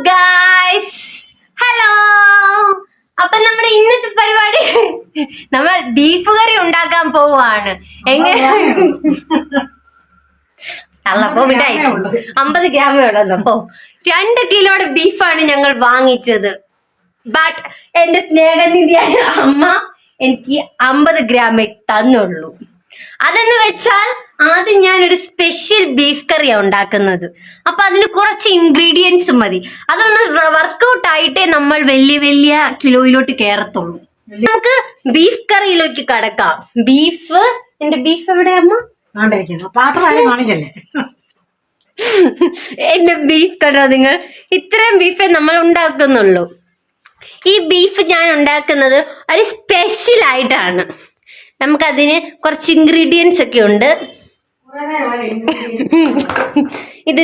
Guys, hello. അപ്പൊ നമ്മുടെ ഇന്നത്തെ പരിപാടി നമ്മൾ ബീഫ് കറി ഉണ്ടാക്കാൻ പോവാണ്. എങ്ങനെ അല്ലപ്പോ വിടായി 50 ഗ്രാമേ ഉള്ളല്ലോ. 2 കിലോയുടെ ബീഫാണ് ഞങ്ങൾ വാങ്ങിച്ചത്. ബട്ട് എന്റെ സ്നേഹനിധിയായ അമ്മ എനിക്ക് 50 ഗ്രാമേ തന്നുള്ളൂ. അതെന്ന് വെച്ചാൽ ആദ്യം ഞാനൊരു സ്പെഷ്യൽ ബീഫ് കറിയാണ് ഉണ്ടാക്കുന്നത്. അപ്പൊ അതിന് കുറച്ച് ഇൻഗ്രീഡിയൻസ് മതി. അതൊന്ന് വർക്കൗട്ട് ആയിട്ടേ നമ്മൾ വലിയ വലിയ കിലോയിലോട്ട് കയറത്തുള്ളൂ. നമുക്ക് ബീഫ് കറിയിലേക്ക് കടക്കാം. എന്റെ ബീഫ് എവിടെയമ്മ? എന്റെ ബീഫ് കണ്ടോ നിങ്ങൾ? ഇത്രയും ബീഫേ നമ്മൾ ഉണ്ടാക്കുന്നുള്ളൂ. ഈ ബീഫ് ഞാൻ ഉണ്ടാക്കുന്നത് ഒരു സ്പെഷ്യൽ ആയിട്ടാണ്. നമുക്കതിന് കുറച്ച് ഇൻഗ്രീഡിയൻസ് ഒക്കെ ഉണ്ട്. ഇത്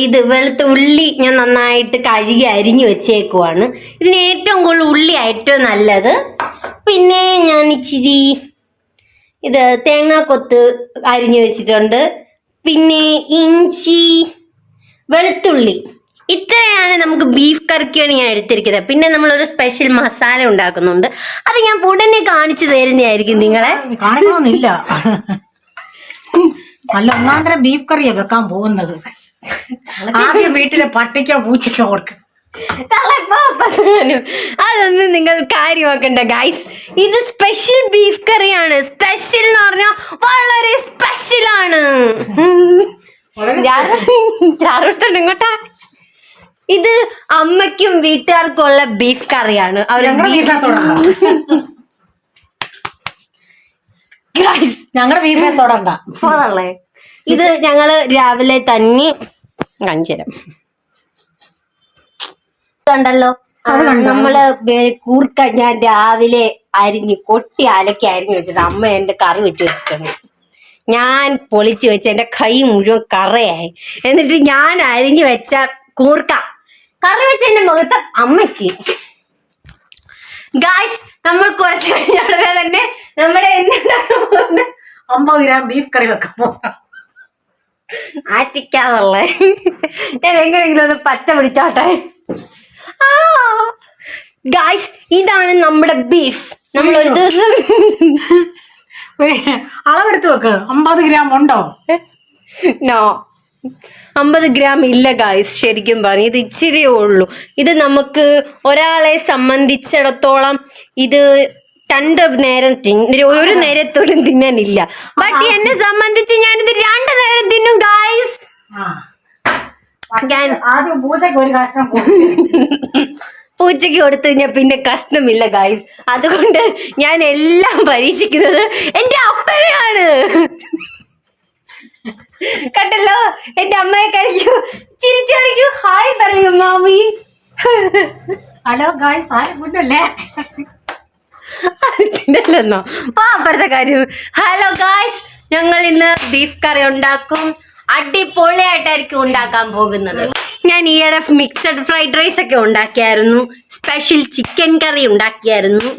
ഇത് വെളുത്ത ഉള്ളി ഞാൻ നന്നായിട്ട് കഴുകി അരിഞ്ഞു വെച്ചേക്കുവാണ്. ഇതിന് ഏറ്റവും കൂടുതൽ ഉള്ളി ഏറ്റവും നല്ലത്. പിന്നെ ഞാൻ ഇച്ചിരി തേങ്ങാക്കൊത്ത് അരിഞ്ഞു വെച്ചിട്ടുണ്ട്. പിന്നെ ഇഞ്ചി, വെളുത്തുള്ളി, ഇത്രയാണ് നമുക്ക് ബീഫ് കറിക്കാണ് ഞാൻ എടുത്തിരിക്കുന്നത്. പിന്നെ നമ്മളൊരു സ്പെഷ്യൽ മസാല ഉണ്ടാക്കുന്നുണ്ട്. അത് ഞാൻ ഉടനെ കാണിച്ചു തരുന്നതായിരിക്കും നിങ്ങളെ. കാണിക്കണമെന്നില്ല. നല്ല ഒന്നാന്തരം ബീഫ് കറിയാ വെക്കാൻ പോകുന്നത്. ആദ്യം വീട്ടിലെ പട്ടിക്കോ പൂച്ചയ്ക്കോ കൊടുക്കും. അതൊന്നും നിങ്ങൾ കാര്യമാക്കണ്ട ഗൈസ്. ഇത് സ്പെഷ്യൽ ബീഫ് കറിയാണ്. സ്പെഷ്യൽ എന്ന് പറഞ്ഞാൽ വളരെ സ്പെഷ്യൽ ആണ്. ഇങ്ങോട്ടാ. ഇത് അമ്മയ്ക്കും വീട്ടുകാർക്കും ഉള്ള ബീഫ് കറിയാണ്. ഞങ്ങളുടെ ബീഫെ തൊടണ്ട. ഇത് ഞങ്ങള് രാവിലെ തന്നെ കാണിച്ചുതരാം. കണ്ടല്ലോ, നമ്മള് കൂർക്ക ഞാൻ രാവിലെ കൊട്ടി അലക്കി അരിഞ്ഞു വെച്ചിട്ട് അമ്മ എന്റെ കറി വെച്ച് വെച്ചിട്ടുണ്ട്. ഞാൻ പൊളിച്ചു വെച്ച് എന്റെ കൈ മുഴുവൻ കറയായി. എന്നിട്ട് ഞാൻ അരിഞ്ഞു വെച്ച കൂർക്ക കറി വെച്ചതിന്റെ മുഖത്ത് അമ്മയ്ക്ക്. ഗായ്സ്, നമ്മൾ കുറച്ച് കഴിഞ്ഞ തന്നെ നമ്മുടെ 50 ഗ്രാം ബീഫ് കറി വെക്കാൻ പോകാം. ആറ്റിക്കാതുള്ള ഞാൻ എങ്ങനെയെങ്കിലും ഒന്ന് പച്ച പിടിച്ചോട്ടെ. ഗായ്സ്, ഇതാണ് നമ്മുടെ ബീഫ്. നമ്മൾ ഒരു ദിവസം അളവെടുത്ത് വെക്ക്. 50 ഗ്രാം ഉണ്ടോ? നോ, 50 ഗ്രാം ഇല്ല ഗായ്സ്. ശരിക്കും പറഞ്ഞു ഇത് ഇച്ചിരിയേ ഉള്ളൂ. ഇത് നമുക്ക് ഒരാളെ സംബന്ധിച്ചിടത്തോളം ഇത് 2 നേരം ഒരു നേരത്തോലും തിന്നാനില്ല. ബട്ട് എന്നെ സംബന്ധിച്ച് ഞാനിത് 2 നേരം തിന്നും ഗായ്സ്. പൂച്ചയ്ക്ക് കൊടുത്തു കഴിഞ്ഞാൽ പിന്നെ കഷ്ണമില്ല ഗായ്സ്. അതുകൊണ്ട് ഞാൻ എല്ലാം പരീക്ഷിക്കുന്നത് എന്റെ അപ്പനെയാണ്. കണ്ടല്ലോ, എന്റെ അമ്മയെ കഴിക്കൂ, ചിരിച്ചടിക്കൂ, ഹായ് പറയൂ മാമി. Hello guys, ഫുഡല്ലേ? പിന്നല്ലെന്നോ അപ്പുറത്തെ കാര്യം. ഹലോ ഗായ്സ്, ഞങ്ങൾ ഇന്ന് ബീഫ് കറി ഉണ്ടാക്കും. അടിപൊളിയായിട്ടായിരിക്കും ഉണ്ടാക്കാൻ പോകുന്നത്. ഞാൻ ഈയിടെ മിക്സഡ് ഫ്രൈഡ് റൈസ് ഒക്കെ ഉണ്ടാക്കിയായിരുന്നു. സ്പെഷ്യൽ ചിക്കൻ കറി ഉണ്ടാക്കിയായിരുന്നു.